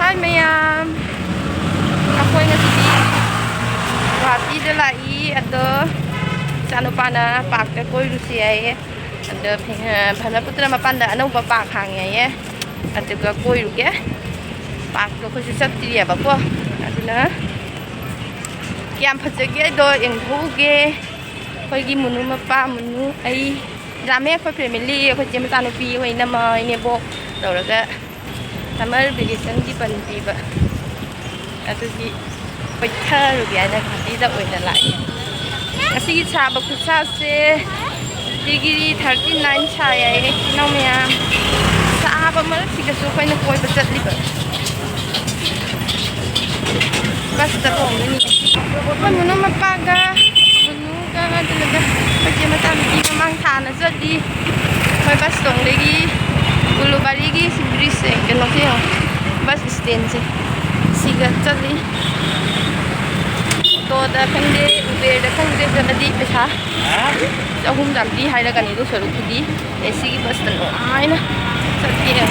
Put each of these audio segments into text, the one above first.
Hi ma'am. Ako ay nasidi. Guwahati de lai ado sanupa na park de koi rusi ay. Ado Brahmaputra mapanda onauba park hange ay. Ado ka koi ruke. Park do ko sat tiri ba ko. Ado na. Yam phajage do eng thoge. Koi gi munu mapa munu ai rame ko family ko jem sanupi ko ina ma ine bo tawraga summer vacation di ban piba atugi paitha ru ya na khati da oina lai asi cha ba khusa se degree 39 cha ya no mya sa ba ma siga su ko na koi ba chatli ba basta ko ni ko munu mapaga munu ga talaga pagke matami mamang thana jodi koi bas tong legi Ulu bari gi sibris ke no ke bus stand se siga chali to da khande uber da khande da di pesa ahum dam di haira kani do saru khudi esi gi bus tan aina chati hai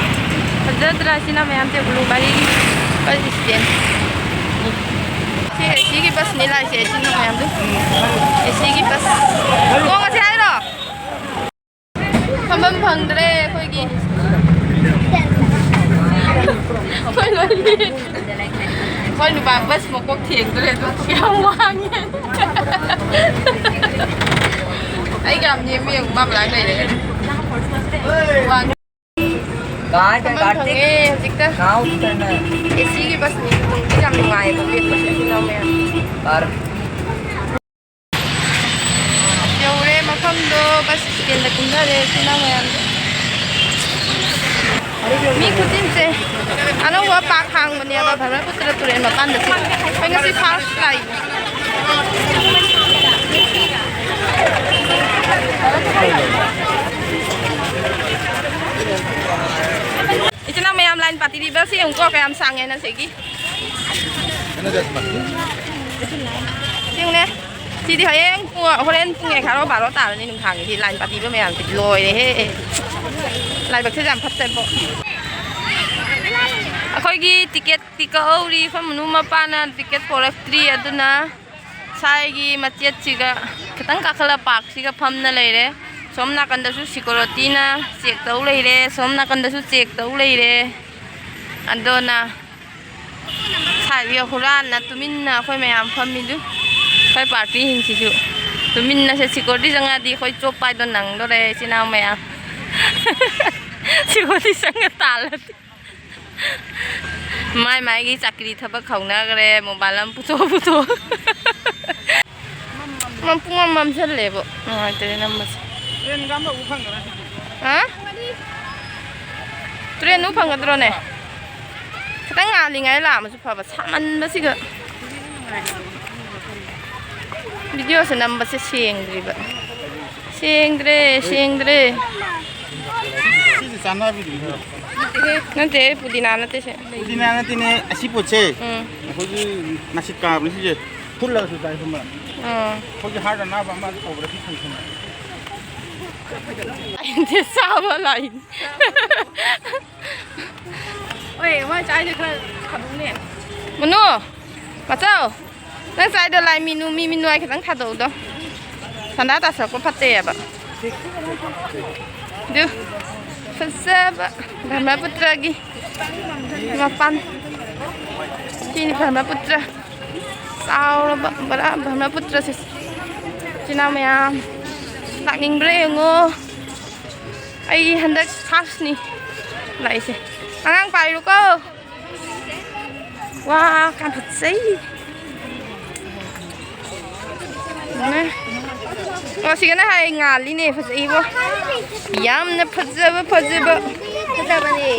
hadrat rasina mayam te ulu bari gi bus stand esi gi bus ni lai se esi no mayam do esi gi bus ko nga se ai ro pham phang dre khoi gi Koi nu bang bus mo kok thieng dre tu yang wang yen ai gam ni mieng mam lang nei de wang Cái thằng nghe dịch ta nào tên này cái gì cái bus ni tung cái gam ngoài có biết có sẽ nào mẹ bar Yo re mà không do bus tiền là cũng ra de nào mẹ mi kutin se ano wa park hang mani aba Brahmaputra turen mapan da si koi ngasi first fly ichna mayam line party di bel si ungko kayam sange na segi Siung ne si di hayeng horen punge kharo baro ta ni nung thang thì line party ba mayam ti loi de he lai bak se jam phat se bo akhoi gi ticket tika auri kham nu ma pa na ticket porak 3 aduna sai gi machet chiga khitang ka khala park siga pham na leire somna kan da su security na check tau leire somna kan da su check tau leire adona sai wi huran na tumin na khoi mayam pham mi du khoi party hin si ju tumin na se security janga di khoi chop pai don nang do re sinau mayam Security संग Talat my my की चाकरी थबक खौना करे mobile में पुतो मम पुंग मम चलेबो तेरे number train गाम उ फंगरा हां ट्रेन उ फंगद्रो ने खतंग आलिंगाय ला मसु फबा सामन बसिगा वीडियो से नंबर से सेंग्रिबा सेंग्रे sana bi nanti pudina nanti se pudina nanti ne asi poche ko ji nasik ka bi je thul la su tai thuma ko ji har na ba ma ko bra ki thai thuma Ini sama lain. Oi, wa chai de kha khadu ne. Manu. Ka chao. Na chai de lai minu ai ka tang khadu do. Sanda ta sa ko phatte ba. Du. Fasaba. Brahmaputra gi. Mapan. Sini Brahmaputra. Sao ba Brahmaputra se. Sina maya. Lạc ninh bre ngô ai handak khas ni lại se ang pai ru ko wa kan phat sei ne o si kana hai nga li ne phat sei bo yam na phat za ba ni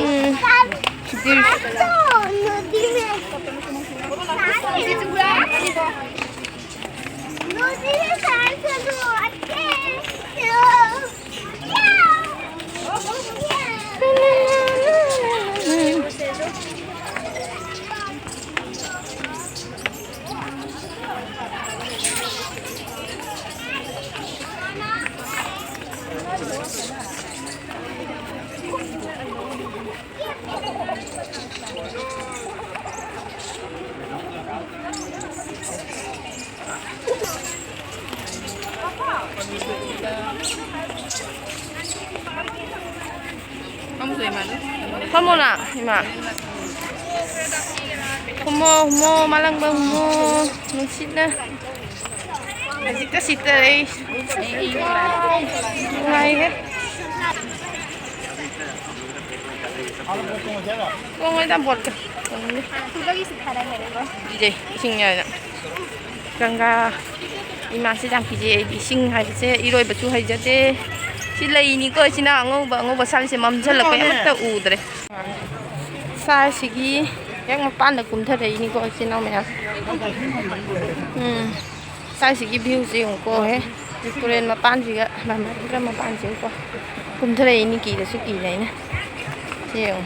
Pamona, ima. Humo, malang ba humo. Nungsit na. Sita eh. Ngay hết. Kung ay tambot ka. 이제 이식년이야. 그런가 이마시장 기지 이싱 하이제 이로이 버추 하이제 실레이니까 지나 앙어버 살시 멈춰라 빼먹다 우드래. 사시기 약간 빤다 굼터레이니까 지나면 사시기 뷰지 용거 해. 그런 마 빤지가 마 빤지고 굼터레이니 기를 수기네. 지요.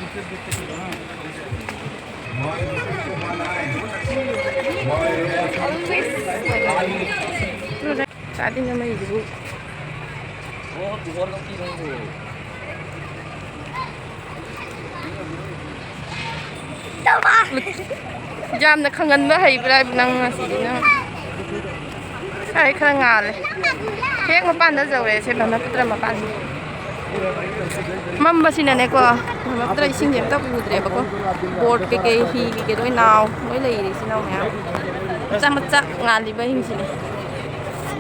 Saat ini namanya ibu. Oh, dua orang kiri. Jam nak kangen bahaya berapa nang nasi ni. Saya kangen ale. Kek mapan dah jauh saya mana putra mapan. Mamba sini ni ko, putra ising jam tak putera bako. Board ke hi ke doi nau, doi lagi di sini nau ya. Macam ngali bahing sini.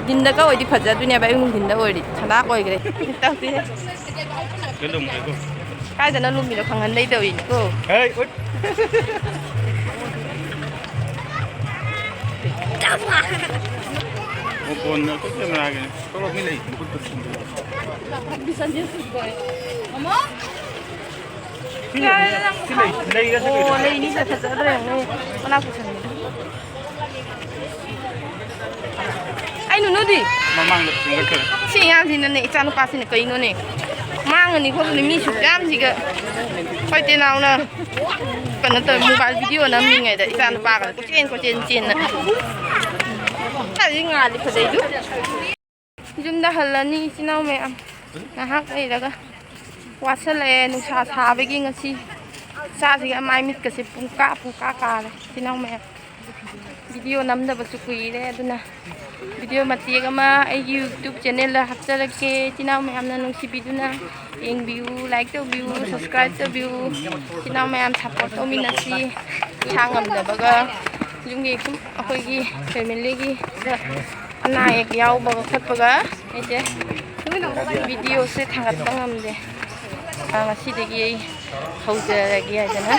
Dinda ka oi di phaja dunia bai nung dinda oi di thana koi gre ta ti ke lum ai ko kai da na lum mi lo khangan dei doi ko ei út o kon na ko camera ke ko lo mi lei ko to bisa dia boy mama lei ga se oh lei ni sa phaja da yang ni mana ku san ai nu di mamang được single ke si yang sin ne chan pa sin kai no ne mang ni ko ni mi su jam ji ga khoi te nào na kan na mobile video na mi ngai da chan pa ga ko chen na ta ji nga li phadai du jum da halani sinau me na hak ai daga wasale nu sa ba gi ngasi sa ji ga mai mit ka se pungka ka le sinau me video nam da ba su kui le aduna video mati ama ai YouTube channel la hapcharake chinau me amna nungsi biduna eng view like to view subscribe to view chinau me am support to minasi thangam da baga jungi kum akoi gi family gi anai ek yaw baga khat baga ete video se thangat bangam de ngasi de gi hauja gi ajana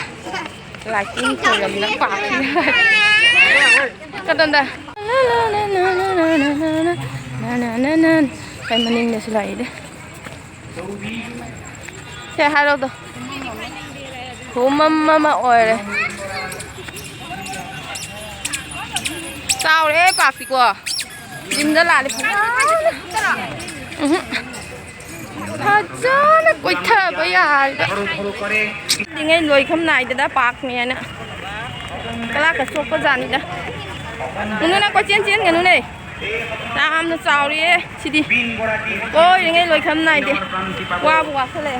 liking program na pa kadanda Cái màn hình này sẽ lấy đấy. Thế hai đâu rồi? Hú mama oi đấy. Sao đấy bạc thì quoi? Nhìn ra lại đi. Thật ra nó quay thở bây giờ. Thì ngay người không này đã bạc nè nè. Cái lá cà chua có dàn đi đó. Nó có chiên cái nó này. Nam nó sao đi chị đi. Ôi ngay lối khăm này đi. Qua thế này.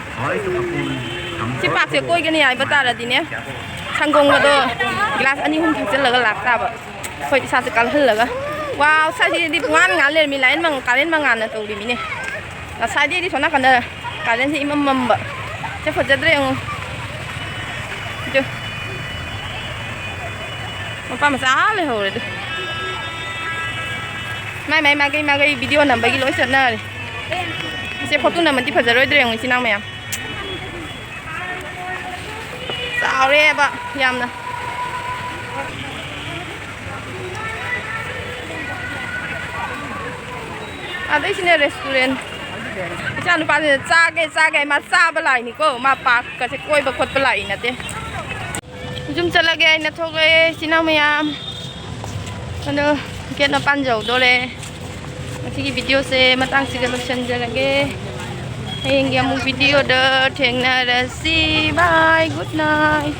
Chị bạc sẽ coi cái này bắt ta là đi nhé. Sang công vào đó. Glass anh không thể là cái lạc ta vậy. Thôi sao sẽ cắn hơn là cái. Wow sao chị đi ngán lên mình lấy bằng cá lên bằng ngàn là tàu đi mình này. Là sao đi xuống nó còn đây. Cá lên thì mầm vậy. Chắc phải rất là chưa. Mà pa mà giá lên hồi rồi. Mai cái video nằm cái lối sợn này. Sẽ photo nằm mình đi phải rồi đấy người xin nào mẹ. Sao đấy bạn, yam nè. À đây là restaurant. Cha nó bảo là cha cái mà cha bả lại nè cô mà bạc cái sẽ quay bạc quật bả lại nè thế. Chúng ta lagi na thôi cái xin nào mẹ. Ano cái nó pan dầu đó le. Cái video sẽ mà tăng sự cái chân ra lagi. Hay nghe một video đó thèn na là si bye good night.